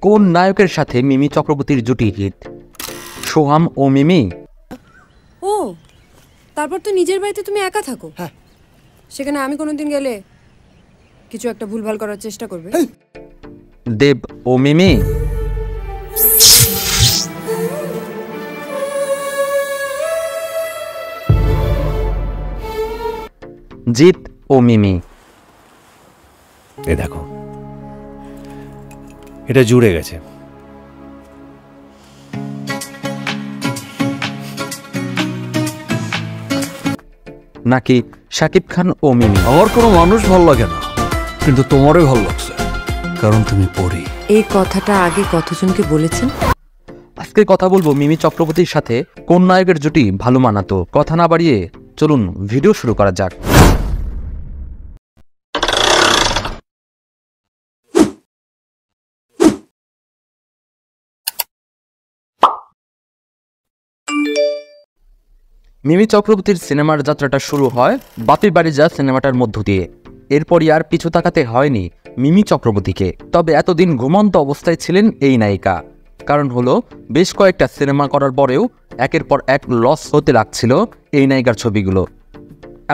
কোন নায়কের সাথে মিমি চক্রবর্তীর জুটি হিট? সোহাম ও মিমি। ও, তারপর তো নিজের বাড়িতে তুমি একা থাকো। হ্যাঁ, সেখানে আমি কোনোদিন গেলে কিছু একটা ভুলভাল করার চেষ্টা করবে। দেব ও মিমি। জিৎ ও মিমি। এ দেখো, এটা জুড়ে গেছে। নাকি শাকিব খান ও মিমি? আমার কোনো মানুষ ভালো লাগে না, কিন্তু তোমারই ভালো লাগছে, কারণ তুমি পরি। এই কথাটা আগে কতজনকে বলেছেন? আজকে কথা বলবো মিমি চক্রবর্তীর সাথে কোন নায়কের জুটি ভালো মানাতো। কথা না বাড়িয়ে চলুন ভিডিও শুরু করা যাক। মিমি চক্রবর্তীর সিনেমার যাত্রাটা শুরু হয় বাপের বাড়ি যা সিনেমাটার মধ্য দিয়ে। এরপরই আর পিছু তাকাতে হয়নি মিমি চক্রবর্তীকে। তবে এতদিন ঘুমন্ত অবস্থায় ছিলেন এই নায়িকা। কারণ হলো বেশ কয়েকটা সিনেমা করার পরেও একের পর এক লস হতে লাগছিল এই নায়িকার ছবিগুলো।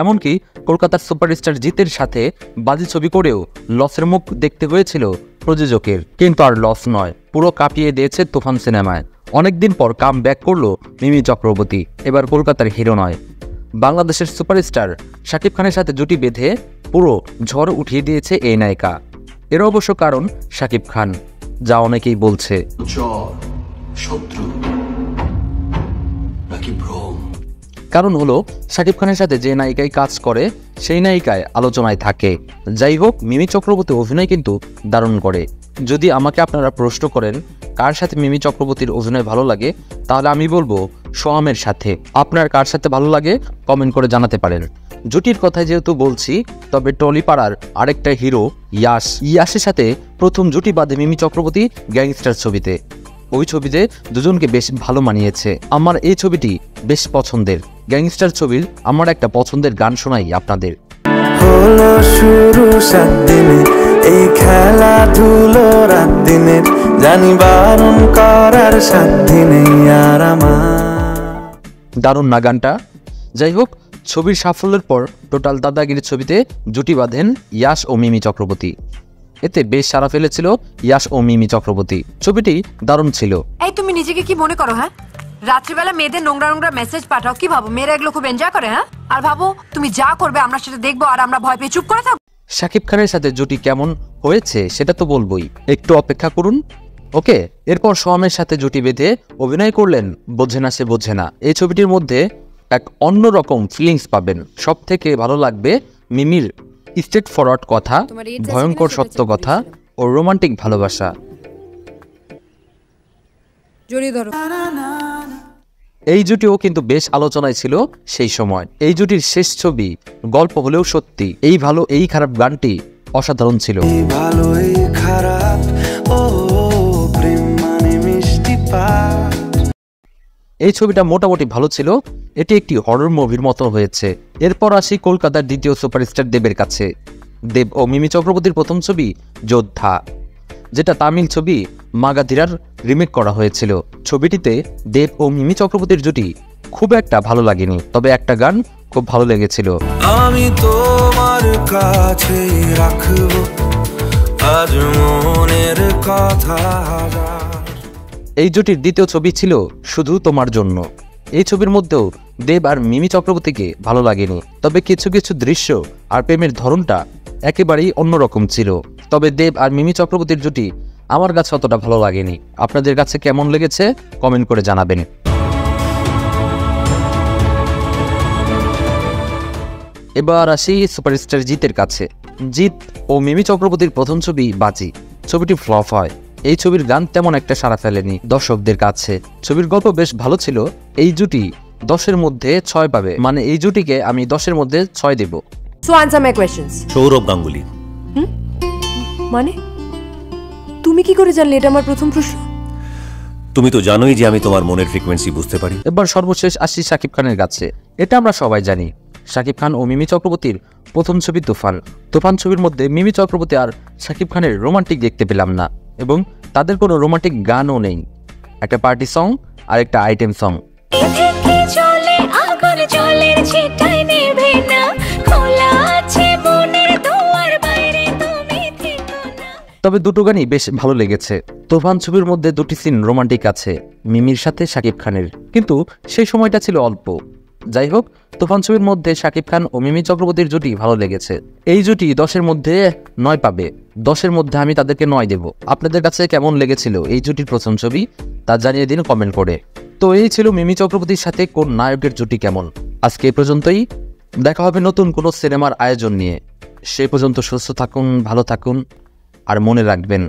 এমনকি কলকাতার সুপারস্টার জিতের সাথে বাজি ছবি করেও লসের মুখ দেখতে হয়েছিল প্রযোজকের। কিন্তু আর লস নয়, পুরো কাঁপিয়ে দিয়েছে তুফান সিনেমায়। অনেকদিন পর কাম ব্যাক করলো মিমি চক্রবর্তী। এবার কলকাতার হিরো নয়, বাংলাদেশের সুপারস্টার শাকিব খানের সাথে জুটি বেঁধে পুরো ঝড় উঠিয়ে দিয়েছে এই নায়িকা। এর অবশ্য কারণ শাকিব খান, যা অনেকেই বলছে কারণ হলো শাকিব খানের সাথে যে নায়িকায় কাজ করে সেই নায়িকায় আলোচনায় থাকে। যাই হোক, মিমি চক্রবর্তী অভিনয় কিন্তু দারুণ করে। যদি আমাকে আপনারা প্রশ্ন করেন কার সাথে মিমি চক্রবর্তীর অভিনয় ভালো লাগে, তাহলে আমি বলবো সোহামের সাথে। আপনার কার সাথে ভালো লাগে কমেন্ট করে জানাতে পারেন। জুটির কথায় যেহেতু বলছি, তবে টলিপাড়ার আরেকটা হিরো ইয়াসের সাথে প্রথম জুটি বাঁধে মিমি চক্রবর্তী গ্যাংস্টার ছবিতে। ওই ছবিতে দুজনকে বেশ ভালো মানিয়েছে। আমার এই ছবিটি বেশ পছন্দের। গ্যাংস্টার ছবির আমার একটা পছন্দের গান শোনাই আপনাদের। হলো শুরু 7 দিনে এই খেলাধুলো রাত দিনে, জানি বারণ করার সাধ্য নেই আর আমার। দারুণ না গানটা? যাই হোক, ছবির সাফল্যের পর টোটাল দাদাগিরি ছবিতে জুটি বাঁধেন ইয়াশ ও মিমি চক্রবর্তী। এতে বেশ সাড়া ফেলেছিল ইয়াশ ও মিমি চক্রবর্তী। ছবিটি দারুণ ছিল। এই তুমি নিজেকে কি মনে করো? হ্যাঁ, রাত্রিবেলা মেয়েদের নোংরা নোংরা মেসেজ পাঠাও, কি ভাবো মেয়েরা এগুলো খুব এনজয় করে? হ্যাঁ, আর ভাবো তুমি যা করবে আমরা সেটা দেখবো আর আমরা ভয় পেয়ে চুপ করে থাকবো? শাকিব খানের সাথে জুটি কেমন হয়েছে সেটা তো বলবোই, একটু অপেক্ষা করুন। ওকে, এরপর সোহামের সাথে জুটি বেঁধে অভিনয় করলেন বোঝে না সে বোঝে না। এই ছবিটির মধ্যে এক অন্যরকম ফিলিংস পাবেন। সব থেকে ভালো লাগবে মিমির স্ট্রেট ফরওয়ার্ড কথা, ভয়ঙ্কর সত্য কথা ও রোমান্টিক ভালোবাসা। জড়িয়ে ধরো। এই জুটিও কিন্তু বেশ আলোচনায় ছিল সেই সময়। এই জুটির শেষ ছবি গল্প হলেও সত্যি, এই ভালো এই খারাপ গানটি অসাধারণ ছিল। ভালো এই খারাপ, ও প্রেম মানে মিষ্টি পাত। এই ছবিটা মোটামুটি ভালো ছিল। এটি একটি হরর মুভির মতো হয়েছে। এরপর আসি কলকাতার দ্বিতীয় সুপারস্টার দেবের কাছে। দেব ও মিমি চক্রবর্তীর প্রথম ছবি যোদ্ধা, যেটা তামিল ছবি মাগাধিরার রিমেক করা হয়েছিল। ছবিটিতে দেব ও মিমি চক্রবর্তীর জুটি খুব একটা ভালো লাগেনি, তবে একটা গান খুব ভালো লেগেছিল। আমি তোমার কাছে রাখবো আজ মনের কথা। এই জুটির দ্বিতীয় ছবি ছিল শুধু তোমার জন্য। এই ছবির মধ্যেও দেব আর মিমি চক্রবর্তীকে ভালো লাগেনি, তবে কিছু কিছু দৃশ্য আর প্রেমের ধরনটা একেবারেই অন্যরকম ছিল। তবে দেব আর মিমি চক্রবর্তীর জুটি আমার কাছে অতটা ভালো লাগেনি। আপনাদের কাছে কেমন লেগেছে কমেন্ট করে জানাবেন। এবার আসি সুপারস্টার জিতের কাছে। জিত ও মিমি চক্রবর্তীর প্রথম ছবি বাজি, ছবিটি ফ্লপ হয়। এই ছবির গান তেমন একটা সাড়া ফেলেনি দর্শকদের কাছে। ছবির গল্প বেশ ভালো ছিল। এই জুটি 10-এর মধ্যে 6 পাবে, মানে এই জুটিকে আমি 10-এর মধ্যে 6 দেব। So answer my questions. Sourav Ganguly. মানে তুমি কি করে জানলে এটা আমার প্রথম প্রশ্ন? তুমি তো জানোই যে আমি তোমার মনের ফ্রিকোয়েন্সি বুঝতে পারি। এবার সর্বশেষ আসি শাকিব খানের কাছে। এটা আমরা সবাই জানি, শাকিব খান ও মিমি চক্রবর্তীর প্রথম ছবি তুফান। তুফান ছবির মধ্যে মিমি চক্রবর্তী আর শাকিব খানের রোমান্টিক দেখতে পেলাম না, এবং তাদের কোনো রোমান্টিক গানও নেই, একটা পার্টি সং আর একটা আইটেম সং। তবে দুটো গানই বেশ ভালো লেগেছে। তুফান ছবির মধ্যে দুটি সিন রোমান্টিক আছে, মিমির সাথে শাকিব খানের, কিন্তু সেই সময়টা ছিল অল্প। যাই হোক, তুফান ছবির মধ্যে শাকিব খান ও মিমি চক্রবর্তীর জুটি ভালো লেগেছে। এই জুটি 10-এর মধ্যে 9 পাবে। 10-এর মধ্যে আমি তাদেরকে 9 দেব। আপনাদের কাছে কেমন লেগেছিল এই জুটির প্রথম ছবি তা জানিয়ে দিন কমেন্ট করে। তো এই ছিল মিমি চক্রবর্তীর সাথে কোন নায়কের জুটি কেমন। আজকে এ পর্যন্তই, দেখা হবে নতুন কোনো সিনেমার আয়োজন নিয়ে। সেই পর্যন্ত সুস্থ থাকুন, ভালো থাকুন, আর মনে রাখবেন,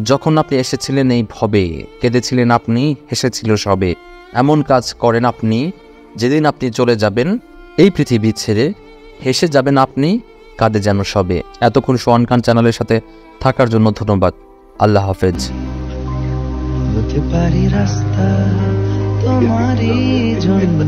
যখন আপনি এসেছিলেন এই ভবে, কেঁদেছিলেন আপনি, হেসেছিল সবে। এমন কাজ করেন আপনি, যেদিন আপনি চলে যাবেন এই পৃথিবী ছেড়ে, হেসে যাবেন আপনি, কাঁদে যেন সবে। এতক্ষণ সোহান খান চ্যানেলের সাথে থাকার জন্য ধন্যবাদ। আল্লাহ হাফেজ। হতে পারি রাস্তা তোমারই জন্য।